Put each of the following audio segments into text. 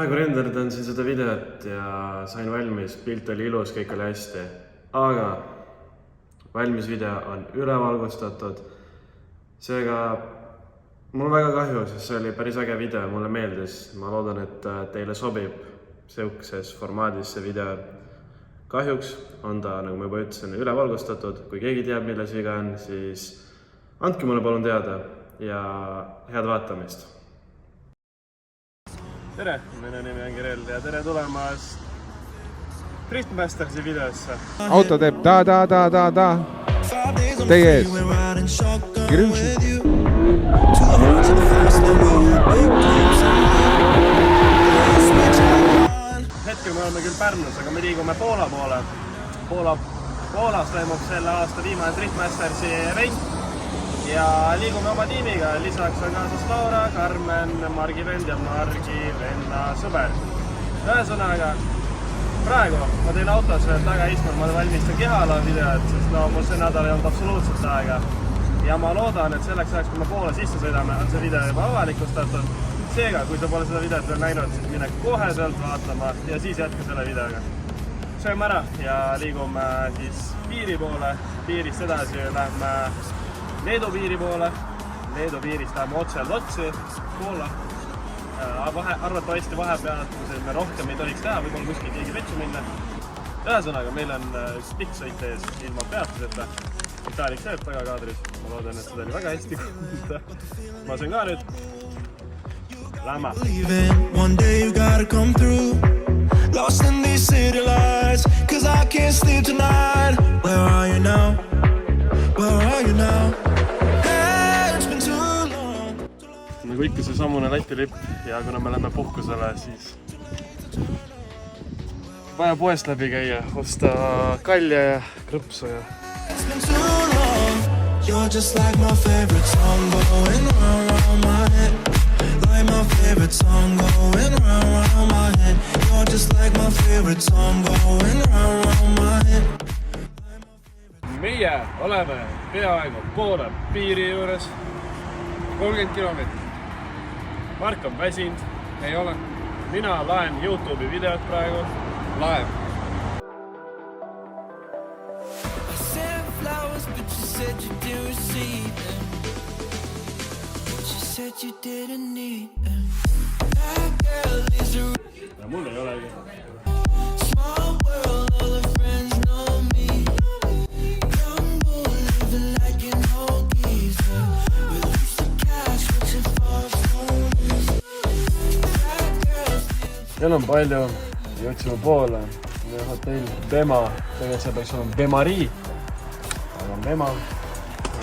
praegu renderdan siin seda videot ja sain valmis, pilt oli ilus, kõik oli hästi. Aga valmis video on ülevalgustatud. Seega mul on väga kahju, sest see oli päris äge video, mulle meeldis. Ma loodan, et teile sobib seukeses formaadis see video. Kahjuks on ta, nagu ma juba ütlesin, ülevalgustatud. Kui keegi teab, milles viga on, siis andke mulle palun teada ja head vaatamist. Tere, minu nimi on Kirel ja tere tulemast Driftmastersi videosse. Auto teeb da. Teie ees. Kirjuksi. Hetkel me oleme küll Pärnus, aga me liigume Poola poole. Poolas toimub selle aasta viimane Driftmastersi event. Ja liigume oma tiimiga, lisaks on kaasas Laura, Carmen, Margi vend ja Margi venna sõber. Ühesõnaga, praegu ma tein autos taga istma, ma valmistan kehalo videot, sest mul see nädal ei olnud absoluutselt aega. Ja ma loodan, et selleks ajaks, kui me Poola sisse sõidame, on see video juba avalikustatud. Seega, kui sa pole seda videot veel näinud, siis mine kohe sealt vaatama ja siis jätka selle videoga. Sööme ära ja liigume siis piiri poole. Piirist edasi lähme Leedu piiri poole. Leedu piirist läheme otse Lotsi, Poola. Arvatavasti vahepeal me rohkem ei tohiks teha, võib-olla kuskil keegi vetsu minna. Ühesõnaga, meil on üks pikk sõit ees ilma peatuseta. Italik sööb taga kaadris. Ma loodan, et seda oli väga hästi kuulda. Ma söön ka nüüd. Lähme! One day you gotta come through. Lost in these city lights, cause I can't sleep tonight. Where are you now? Where are you now? Nagu ikka see samune Läti lipp ja kuna me lähme puhkusele, siis vaja poest läbi käia, osta kalja ja krõpsu ja You're just like my favorite song going round my head. Like my favorite song going round my head. You're just like my favorite song going round my head. Meie oleme peaaegu Poola piiri juures 30 kilomeetrit. Mark on väsinud. Ei ole. Mina laen YouTube'i videot praegu. Laen. Ja mul ei olegi. Meil on palju, jõudsime Poola, hotell Bema, tegelikult see peaks olema Bemari, aga on Bema,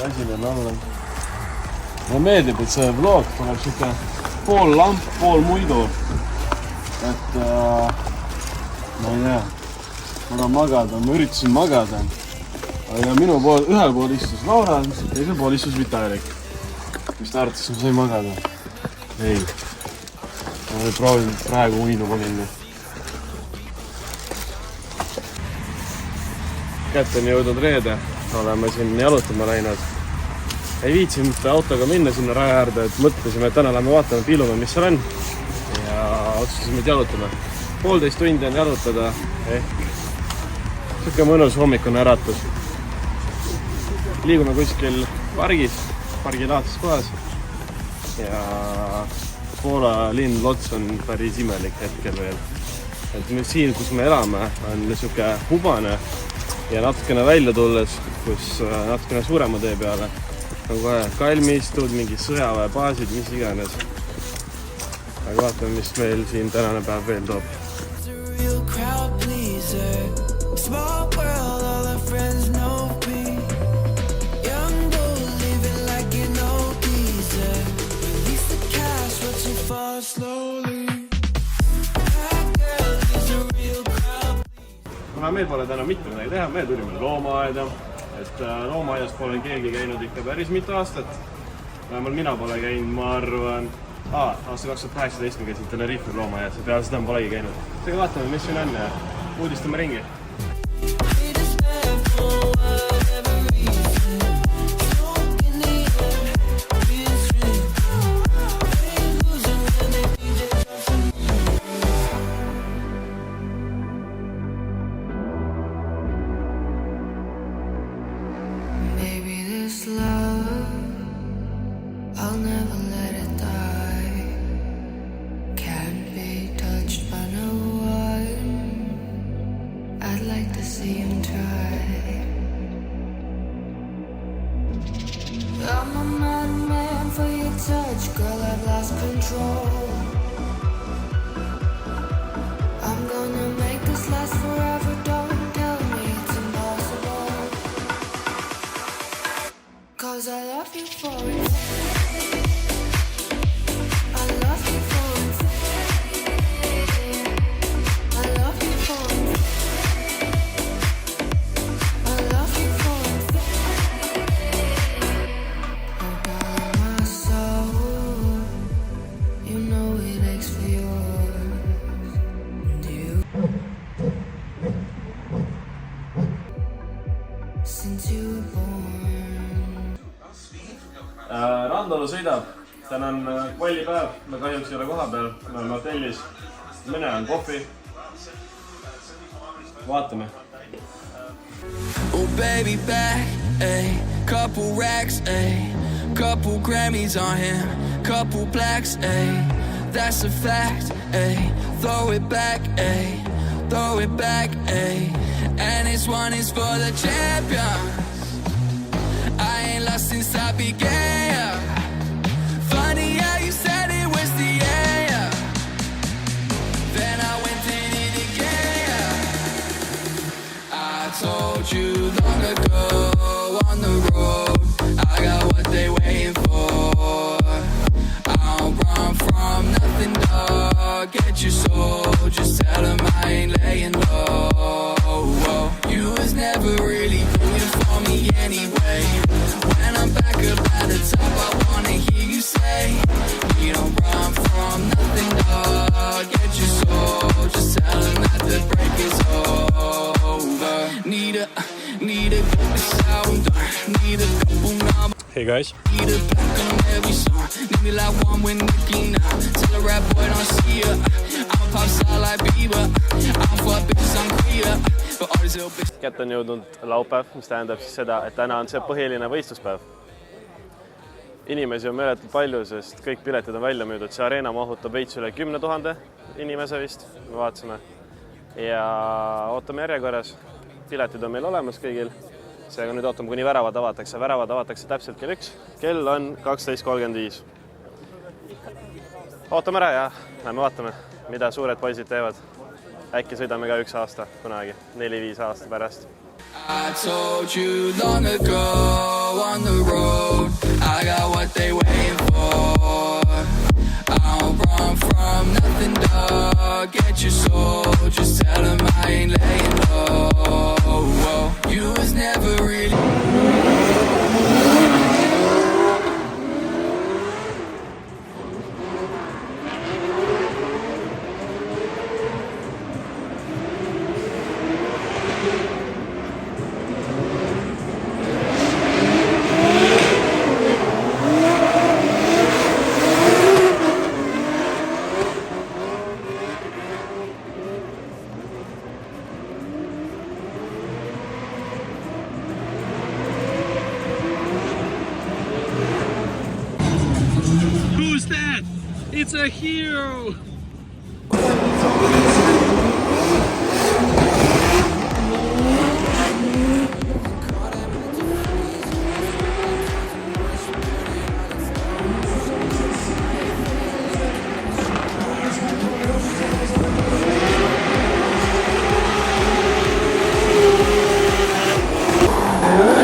väsin on alla. Mulle meeldib, et see vlog tuleb siuke pool lamp, pool muidu, et ma ei tea, ma tahan magada, ma üritasin magada, aga minu pool, ühel pool istus Laura, teisel pool istus Vitalik. Mis ta arvates, ma sain magada? Ei. Ma proovin praegu uinuma minna. Kätte on jõudnud reede. Oleme siin jalutama läinud. Ei viitsinud autoga minna sinna raja äärde, et mõtlesime, et täna lähme vaatame piilume, mis seal on. Ja otsustasime, et jalutame. 1,5 tundi on jalutada. Siuke mõnus hommikune äratus. Liigume kuskil pargis, pargilaadses kohas. Ja Poola linn Lots on päris imelik hetkel veel. Et siin, kus me elame, on niisugune hubane ja natukene välja tulles, kus natukene suurema tee peale on kohe kalmistud, mingid sõjaväebaasid, mis iganes. Aga vaatame, mis meil siin tänane päev veel toob. Kuna meil pole täna mitte midagi teha, me tulime loomaaeda, et loomaaias pole keegi käinud ikka päris mitu aastat. Vähemalt mina pole käinud, ma arvan, aasta 2018 me käisin Tenerife loomaaias ja peale seda ma polegi käinud. Seega vaatame, mis siin on ja uudistame ringi. much, girl, I've lost control. I'm gonna make this last forever, don't tell me it's impossible. 'Cause I love you for it. I love you for it. I love you for it. I love you for it. Oh, darling, my soul, you know it aches for yours. And you, since you were born. Randalu sõidab, täna on kvallipäev, me kahjuks ei ole koha peal, me oleme hotellis, mõne on kohvi. Vaatame. Oh baby back, ayy, couple racks, ayy, couple Grammys on him, couple blacks, ayy, that's a fact, ayy, throw it back, ayy, throw it back, ayy, and this one is for the champions. I ain't lost since I began. Funny how you said it was the end. Then I went and did it again. I told you long ago on the road, I got what they waiting for. I don't run from nothing, dog. Get your soul, just tell them I ain't laying low. You was never really rooting for me anyway. When I'm back up at the top, I wanna hear you say, you don't run from nothing, dog. Get your soul, just tell them that the break is over. Need a good sound, need a couple numbers. Hey guys. Need a back on every song. Need me like one with Nicki now. Tell a rap boy don't see ya. I'm a pop star like Bieber. I'm for bitches, I'm queer. But all these little bitches. Kätte on jõudnud laupäev, mis tähendab siis seda, et täna on see põhiline võistluspäev. Inimesi on meeletult palju, sest kõik piletid on välja müüdud. See areena mahutab veits üle 10 000 inimese vist, me vaatasime. Ja ootame järjekorras. Piletid on meil olemas kõigil. Seega nüüd ootame, kuni väravad avatakse. Väravad avatakse täpselt kell 1. Kell on 12.35. Ootame ära ja lähme vaatame, mida suured poisid teevad. Äkki sõidame ka 1 aasta kunagi, 4-5 aasta pärast. I told you long ago on the road, I got what they waiting for. I don't run from nothing, dog. Get your soul, just tell them I ain't laying low. You was never really. Who's that? It's a hero!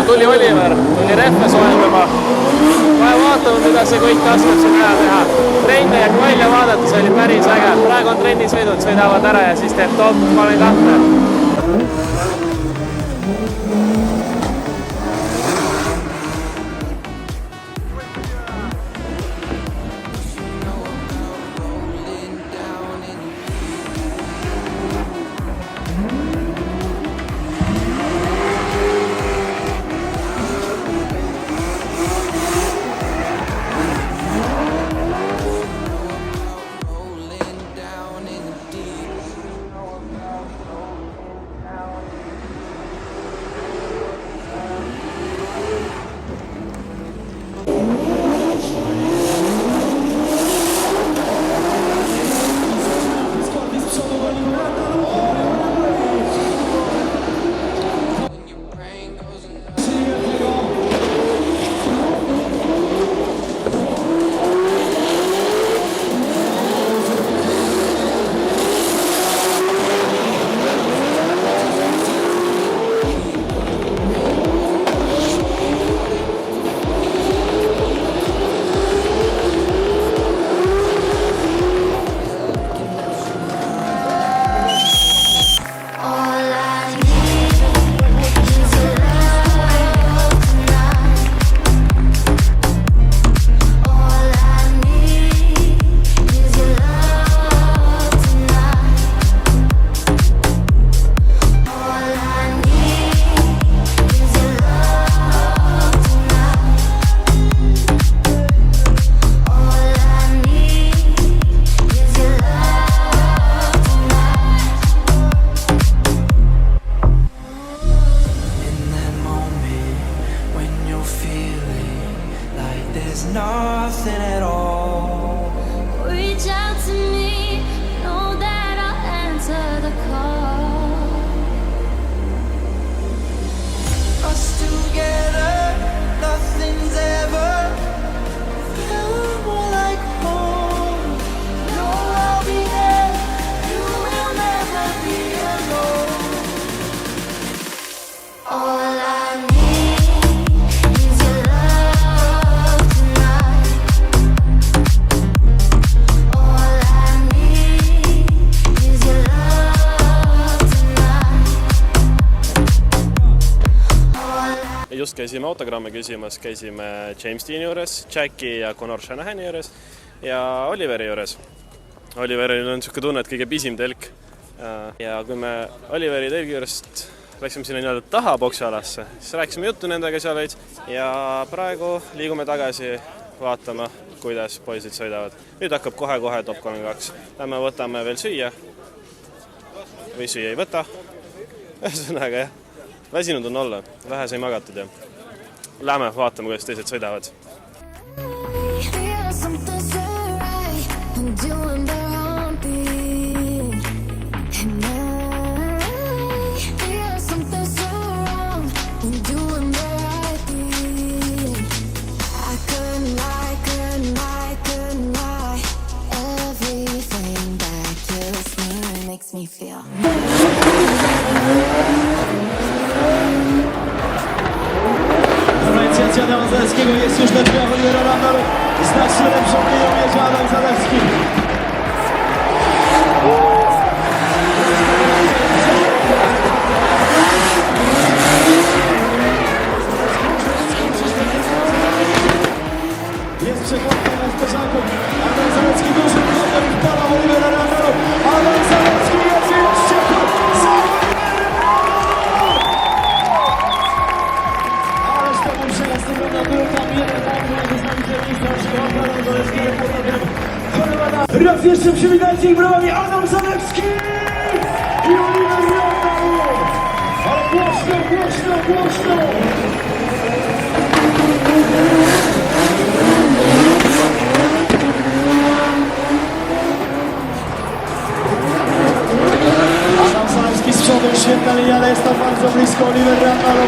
Tuli Oliver, tuli rehve soojendama. Kohe vaatame, mida see kõik oskab siin ära teha. Trenne ja välja vaadata, see oli päris äge. Praegu on trennisõidud, sõidavad ära ja siis teeb top 32. just käisime autogramme küsimas, käisime James Deani juures, Jacki ja Conor Shanahani juures ja Oliveri juures. Oliveril on niisugune tunne, et kõige pisim telk. Ja kui me Oliveri telgi juurest läksime sinna nii-öelda taha boksialasse, siis rääkisime juttu nendega seal veits ja praegu liigume tagasi vaatama, kuidas poisid sõidavad. Nüüd hakkab kohe-kohe top 32. Lähme võtame veel süüa või süüa ei võta. Ühesõnaga jah, väsinud on olla, vähe sai magatud ja lähme vaatame, kuidas teised sõidavad. Yeah, something's so right. I'm doing the wrong thing. And yeah, something's so wrong. I'm doing the right thing. I couldn't lie. Everything that kills me makes me feel. Inicjacja Adama Zalewskiego jest już na drzwiach Olivera Randaru. Znacznie lepszą linią jedzie Adam Zalewski. Jest przekładka na wperzanką. Adam Zalewski duży problem wpada w Olivera Randaru. Adam Zalewski jedzie jeszcze za raz jeszcze przywitajcie ich brawami Adam Zalewski i Oliver Randaru! Ale głośno! Adam Zalewski z przodu, świetna linia, ale jest to bardzo blisko Oliver Randaru.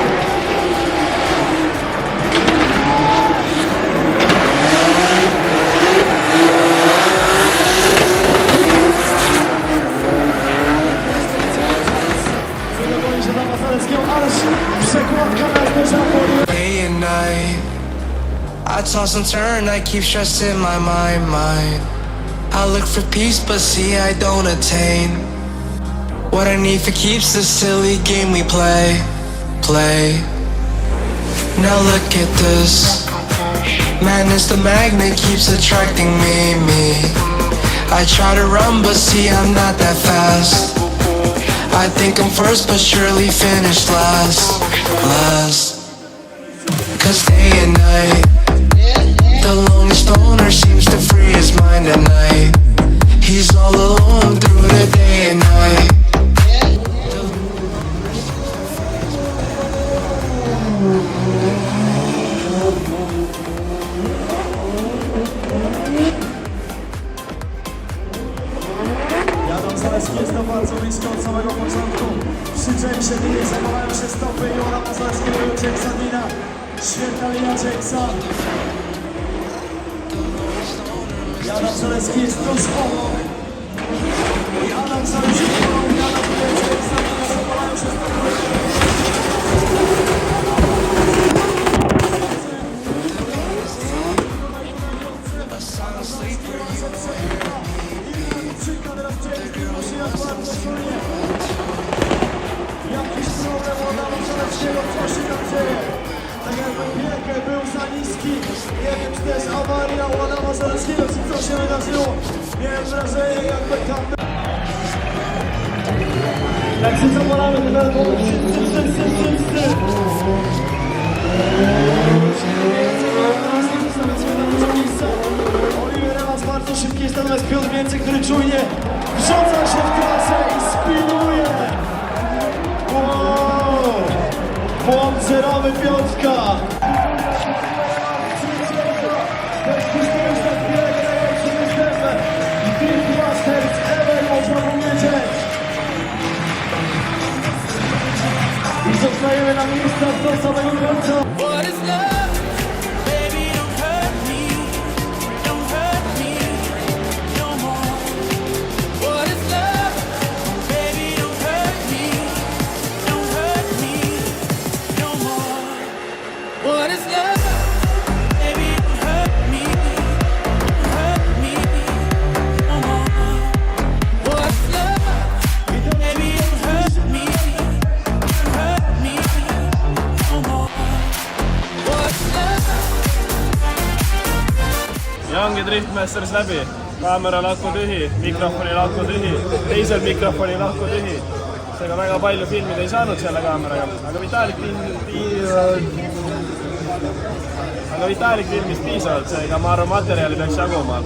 Day and night, I toss and turn, I keep stress in my mind. I look for peace, but see I don't attain. What I need for keeps this silly game we play. Now look at this. Madness, the magnet keeps attracting me. I try to run, but see I'm not that fast. I think I'm first, but surely finish last. Cause day and night, the lonely stoner seems to free his mind at night. He's all alone through the day and night. Adam Zalewski jest tam bardzo blisko od samego początku. Przy Jamesie Deanie zachowają się stopy i Adama Zalewskiego i Jamesa Deana. Świetna linia Jamesa. I Adam Zalewski jest tuż obok. I Adam Zalewski ponownie atakuje Jamesa Deana. Zachowają się stopy. Jakiś problem u Adama Zalewskiego, co się tam dzieje? Tak jakby wielkie był za niski. Nie wiem, czy to jest awaria u Adama Zalewskiego, czy co się wydarzyło. Miałem wrażenie, jakby tam... Jak się zapalamy, to będą wszyscy. Oliver Evans bardzo szybki jest, natomiast Piotr Więcej, który czujnie wrzuca się w trasę i spinuje. Wow! Błąd zerowy Piotrka. Masters ever można powiedzieć. I zostajemy na miejscach do samego końca. What is love? Baby, don't hurt me no more. What is love? Baby, don't hurt me no more. What is love? Baby, don't hurt me no more. What's love? Baby, don't hurt me no more. Driftmasters läbi. Kaamera lakku tühi, mikrofoni lakku tühi, teisel mikrofoni lakku tühi. Seega väga palju filmida ei saanud selle kaameraga, aga Vitalik filmis piisavalt, seega ma arvan, materjali peaks jaguma.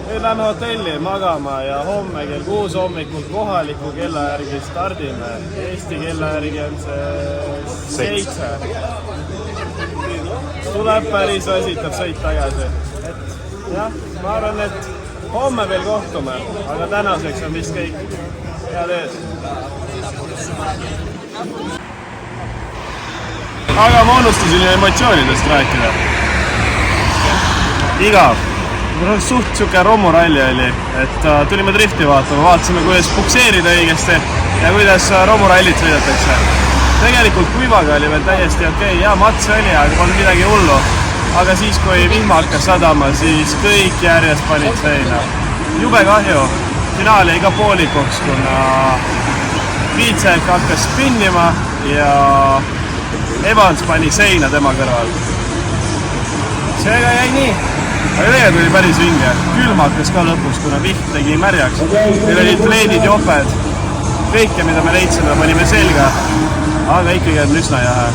Nüüd lähme hotelli magama ja homme kell 6 hommikul kohaliku kella järgi stardime. Eesti kella järgi on see 7. Tuleb päris väsitav sõit tagasi. Jah, ma arvan, et homme veel kohtume, aga tänaseks on vist kõik head ees. Aga ma unustasin emotsioonidest rääkida. Igav. Suht siuke romuralli oli, et tulime drifti vaatama, vaatasime, kuidas pukseerida õigesti ja kuidas romurallit sõidetakse. Tegelikult kuivaga oli veel täiesti okei, ja mats oli, aga polnud midagi hullu. Aga siis, kui vihma hakkas sadama, siis kõik järjest panid seina. Jube kahju. Finaal jäi ka poolikuks, kuna Viitsek hakkas spinnima ja Evans pani seina tema kõrval. Seega jäi nii. Aga tegelikult oli päris vinge. Külm hakkas ka lõpus, kuna viht tegi märjaks. Meil olid leedid joped. Kõike, mida me leidsime, panime selga. Aga ikkagi on üsna jahe.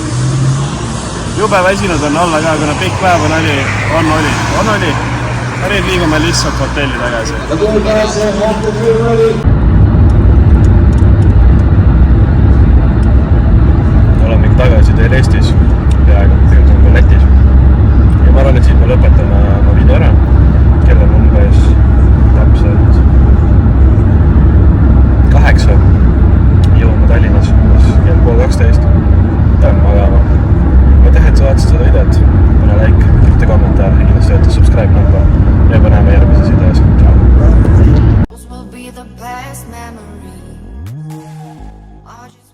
Jube väsinud on olla ka, kuna pikk päev on oli. Nüüd liigume lihtsalt hotelli tagasi. Oleme tagasi teel Eestis. Peaaegu, tegelikult on ka Lätis. Ja ma arvan, et siit me lõpetame oma video ära. Kell on umbes täpselt 8. Jõuame Tallinnas kell 11:30. Peame magama. Ma tehan, et sa vaatasid seda videot. Pane like.